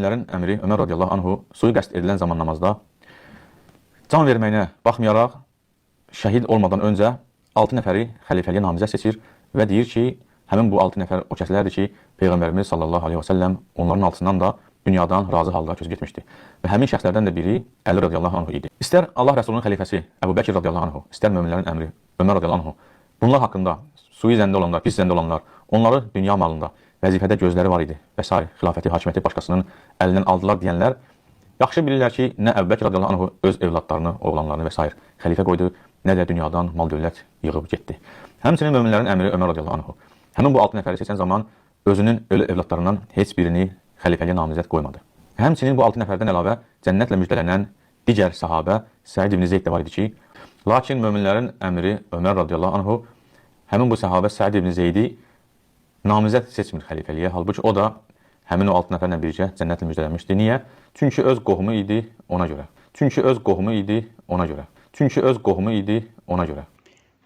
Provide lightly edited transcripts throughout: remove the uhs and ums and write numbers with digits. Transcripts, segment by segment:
möminlərin əmri Ömər radiyallahu anhu sui-qəsd edilən zaman namazda can verməyinə baxmayaraq şəhid olmadan öncə 6 nəfəri xəlifəliyə namizəd seçir və deyir ki, həmin bu 6 nəfər o kəslərdir ki, Peyğəmbərimiz sallallahu aleyhi və səlləm onların altından da dünyadan razı halda köz getmişdi. Və həmin şəxslərdən də biri Əli radiyallahu anhu idi. İstər Allah Rəsulunun xəlifəsi Əbu Bəkir radiyallahu anhu, istər möminlərin əmri Ömər radiyallahu anhu, bunlar haqqında sui zəndə olanlar, pis zəndə olanlar, onları dünya malında, vəzifədə gözləri var idi və s. xilafəti, hakimiyyəti başqasının əlindən aldılar deyənlər yaxşı bilirlər ki, nə Əbu Bəkir radiyallahu anhu öz evladlarını, oğlanlarını və s. xəlifə qoydu, nə də dünyadan mal-dövlət yığıb getdi. Həmçinin möminlərin əmri Ömər radiyallahu anhu həmin bu 6 nəfəri seçən zaman özünün ölü evladlarından heç birini xəlifəliyə namizəd qoymadı. Həmçinin bu 6 nəfərdən əlavə cənnətlə müjdələnən digər sahabə Səid ibn Zeyd də var idi ki, lakin möminlərin əmri Ömər radiyallahu anhu həmin bu sahabə Səid ibn Zeydi namizəd seçmir xəlifəliyə. Halbuki o da həmin o 6 nəfərlə birgə cənnətlə müjdələnmişdi. Niyə? Çünki öz qohumu idi ona görə. Çünki öz qohumu idi ona görə. Çünki öz qohumu idi ona görə.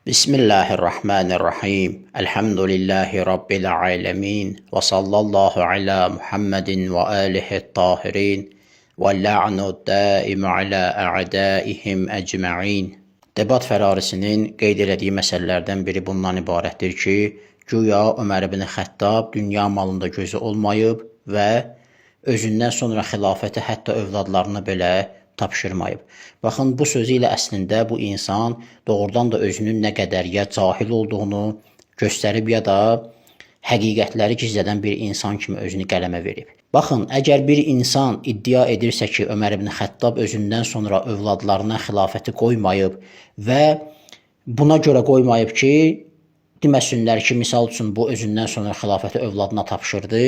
Bismillahirrahmanirrahim. Elhamdülillahi Rabbil alemin. Və sallallahu ala Muhammedin və alihi tahirin. Və la'nu daim ala a'daihim ecma'in. Debat fərarisinin qeyd elədiyi məsələlərdən biri bundan ibarətdir ki, güya Ömər ibn Xəttab dünya malında gözü olmayıb və özündən sonra xilafəti hətta övladlarına belə tapşırmayıb. Baxın, bu sözü ilə əslində bu insan doğrudan da özünün nə qədər ya cahil olduğunu göstərib ya da həqiqətləri gizlədən bir insan kimi özünü qələmə verib. Baxın, əgər bir insan iddia edirsə ki, Ömər ibn Xəttab özündən sonra övladlarına xilafəti qoymayıb və buna görə qoymayıb ki, deməsinlər ki, misal üçün bu özündən sonra xilafəti övladına tapşırdı.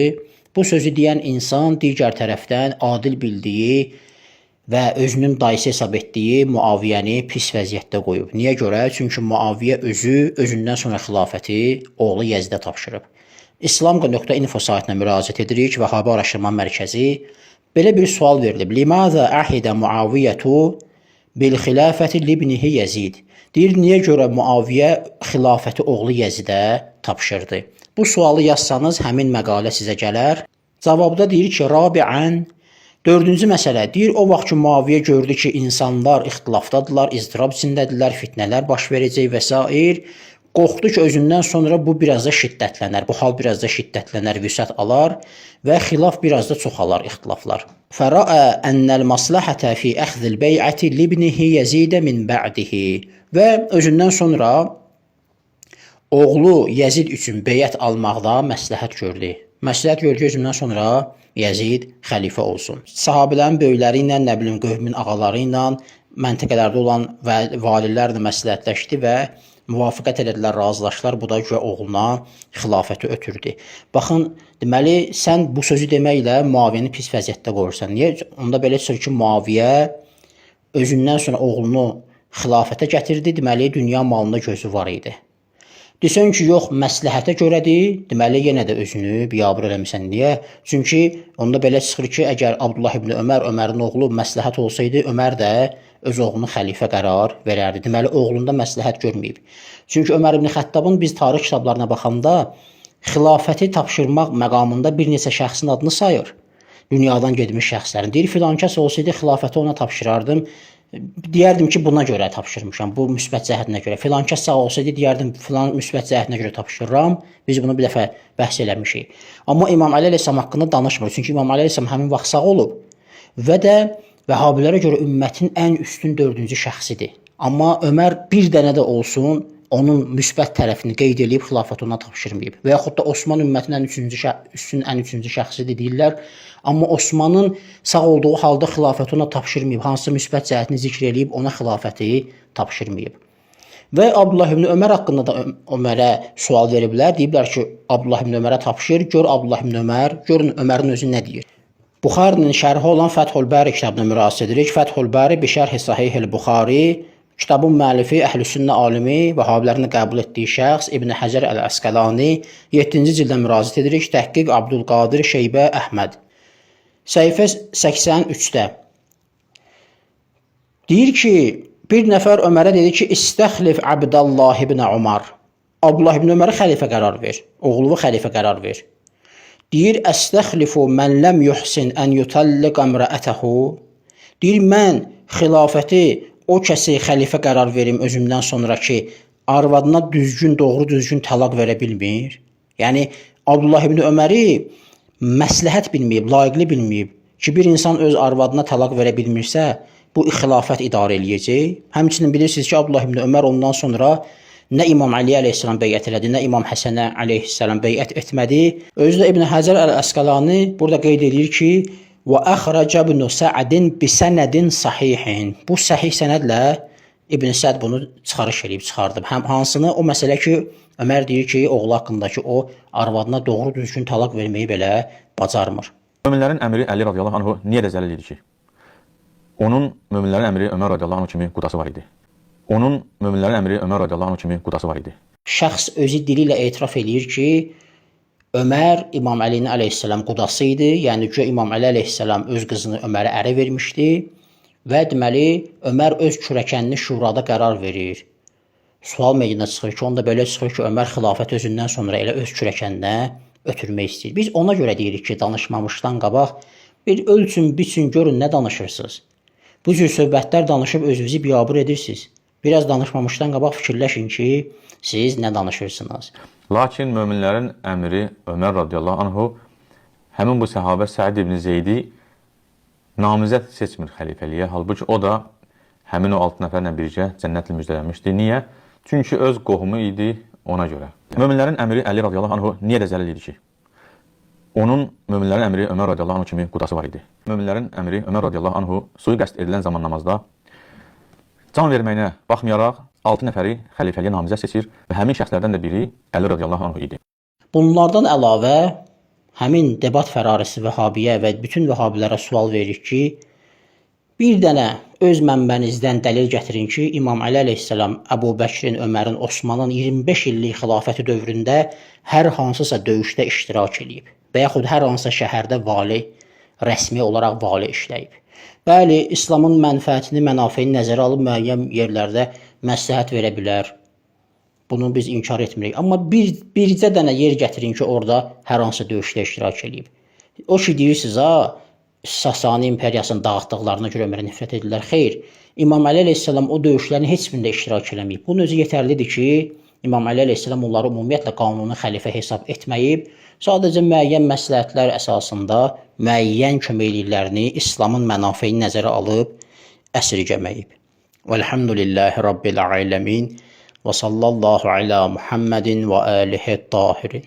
Bu sözü deyən insan digər tərəfdən adil bildiyi və özünün dayısı hesab etdiyi Muaviyyəni pis vəziyyətdə qoyub. Niyə görə? Çünki Muaviyyə özündən sonra xilafəti oğlu Yəzidə tapşırıb. İslam.info saytına müraciət edirik. Vəhabi Araşdırma Mərkəzi belə bir sual verilib. Limaza ahidə Muaviyyətu bil xilafəti libnihi Yəzid. Deyir, niyə görə Muaviyyə xilafəti oğlu Yəzidə tapşırdı? Bu sualı yazsanız həmin məqalə sizə gələr. Cavabda deyir ki, Rabiən, dördüncü məsələ, deyir, o vaxt ki, Muaviyyə gördü ki, insanlar ixtilafdadılar, izdirab içindədirlər, fitnələr baş verəcək və s. Qorxdu ki, özündən sonra bu biraz da şiddətlənər, bu hal biraz da şiddətlənər, vüsət alar və xilaf biraz da çoxalar, ixtilaflar. Fərəə ənəl maslahətə fi əxzil bey'əti libnihi Yəzidə min bə'dihi və özündən sonra oğlu Yəzid üçün beyət almaqda məsləhət gördü. Məsləhət gördü ki, özündən sonra Yəzid xəlifə olsun. Sahabilərin böyükləri ilə, nə bilim, qövmin ağaları ilə, məntəqələrdə olan valilərlə məsləhətləşdi və müvafiqət elədilər, razılaşdılar. Bu da güya oğluna xilafəti ötürdü. Baxın, deməli, sən bu sözü deməklə Muaviyyəni pis vəziyyətdə qoyursan. Niyə? Onda belə çıxır ki, Muaviyyə özündən sonra oğlunu xilafətə gətirdi, deməli, dünya malında gözü var idi. Desən ki, yox, məsləhətə görədir, deməli, yenə də özünü biabır eləmişsən. Niyə? Çünki onda belə çıxır ki, əgər Abdullah ibn Ömər, Ömərin oğlu məsləhət olsaydı, Ömər də öz oğlunu xəlifə qərar verərdi. Deməli, oğlunda məsləhət görməyib. Çünki Ömər ibn Xəttabın biz tarix kitablarına baxanda xilafəti tapşırmaq məqamında bir neçə şəxsin adını sayır. Dünyadan gedmiş şəxslərin. Deyir, filankəs olsaydı xilafəti ona tapşırardım. Deyərdim ki, buna görə tapşırmışam, bu müsbət cəhətinə görə. Filankəs sağ olsaydı, deyərdim, filan müsbət cəhətinə görə tapşırıram. Biz bunu bir dəfə bəhs eləmişik. Amma İmam Əli əleyhissalam haqqında danışmır. Çünki İmam Əli əleyhissalam həmin vaxt sağ olub və də Vəhabilərə görə ümmətin ən üstün dördüncü şəxsidir. Amma Ömər bir dənə də olsun onun müsbət tərəfini qeyd edib xilafəti ona tapşırmayıb. Və yaxud da Osman ümmətin ən üçüncü şəxsidir deyirlər. Amma Osmanın sağ olduğu halda xilafəti ona tapşırmayıb. Hansı müsbət cəhətini zikr edib ona xilafəti tapşırmayıb. Və Abdullah ibn Ömər haqqında da Ömərə sual veriblər. Deyiblər ki, Abdullah ibn Ömərə tapşır, gör Abdullah ibn Ömər, görün Ömərin özü nə deyir. Buxarinin şərhi olan Fəthül Bəri kitabına müraciət edirik. Fəthül Bəri bi şərhi Sahihil Buxari, kitabın müəllifi Əhlüsünnə alimi, Vəhabilərin qəbul etdiyi şəxs İbn Həcər Əl-Əsqəlani, 7-ci cildə müraciət edirik. Təhqiq Abdülqadir Şeybə Əhməd. Səhifə 83-də deyir ki, bir nəfər Ömərə dedi ki, İstəxlif Abdullah ibn Umar. Abdullah ibn Ömərə xəlifə qərar ver, oğlunu xəlifə qərar ver. Deyir, əstəxlifu mən ləm yuhsin ən yutalliq əmrəətəhu. Deyir, mən xilafəti o kəsi xəlifə qərar verim özümdən sonra ki, arvadına doğru düzgün talaq verə bilmir. Yəni, Abdullah ibn Öməri məsləhət bilməyib, layiqli bilməyib ki, bir insan öz arvadına talaq verə bilmirsə, bu xilafət idarə eləyəcək. Həmçinin bilirsiniz ki, Abdullah ibn Ömər ondan sonra nə İmam Ali əleyhissalam beyət elədi, nə İmam Həsənə əleyhissalam beyət etmədi. Özü də İbn Həcər əl-Əsqəlani burada qeyd edir ki, və əxrəcə ibn Səədin bisənədin sahihin. Bu səhih sənədlə İbn Səd bunu çıxarış edib, çıxardı. Hansını? O məsələ ki, Ömər deyir ki, oğlu haqqındakı o arvadına doğru düzgün talaq verməyi belə bacarmır. Möminlərin əmri Əli radiyallahu anhu niyə də zəlil idi ki? Onun möminlərin əmri Ömər radiyallahu anhu kimi qudası var idi. Onun möminlərin əmri Ömər radiyallahu anhu kimi qudası var idi. Şəxs özü dili ilə etiraf eləyir ki, Ömər İmam Əlinin əleyhissalam qudası idi. Yəni ki, İmam Əli əleyhissalam öz qızını Ömərə ərə vermişdi və deməli Ömər öz kürəkənini şurada qərar verir. Sual meydana çıxır ki, onda belə çıxır ki, Ömər xilafət özündən sonra elə öz kürəkəninə ötürmək istəyir. Biz ona görə deyirik ki, danışmamışdan qabaq bir ölçün, biçin, görün nə danışırsınız. Bu cür söhbətlər danışıb özünüzü biabır edirsiniz. Biraz danışmamışdan qabaq fikirləşin ki, siz nə danışırsınız. Lakin möminlərin əmri Ömər radiyallahu anhu həmin bu səhabə Səid ibn Zeydi namizəd seçmir xəlifəliyə. Halbuki o da həmin o 6 nəfərlə birgə cənnətlə müjdələnmişdi. Niyə? Çünki öz qohumu idi ona görə. Möminlərin əmri Əli radiyallahu anhu niyə də zəlil idi ki? Onun möminlərin əmri Ömər radiyallahu anhu kimi qudası var idi. Möminlərin əmri Ömər radiyallahu anhu sui-qəsd edilən zaman namazda can verməyinə baxmayaraq 6 nəfəri xəlifəliyə namizəd seçir və həmin şəxslərdən də biri Əli radiyallahu anhu idi. Bunlardan əlavə həmin debat fərarisi Vəhabiyyə və bütün Vəhabilərə sual verir ki, bir dənə öz mənbənizdən dəlil gətirin ki, İmam Əli əleyhissalam Əbu Bəkrin, Ömərin, Osmanın 25 illik xilafəti dövründə hər hansısa döyüşdə iştirak edib və yaxud hər hansısa şəhərdə vali, rəsmi olaraq vali işləyib. Bəli, İslamın mənfəətini, mənafeyini nəzərə alıb müəyyən yerlərdə məsləhət verə bilər. Bunu biz inkar etmirik. Amma bircə dənə yer gətirin ki, orada hər hansı döyüşdə iştirak edib. O ki, deyirsiniz, Sasani imperiyasını dağıtdıqlarına görə Ömərə nifrət edirlər. Xeyr, İmam Əli əleyhissalam o döyüşlərin heç birində iştirak eləməyib. Bunun özü yetərlidir ki, İmam Əli əleyhissalam onları ümumiyyətlə qanuni xəlifə hesab etməyib. Sadəcə müəyyən məsləhətlər əsasında müəyyən köməkliklərini İslamın mənafeyini nəzərə alıb əsirgəməyib. Velhamdülillahi Rabbil aləmin və sallallahu alə Muhammedin və alihi tahirin.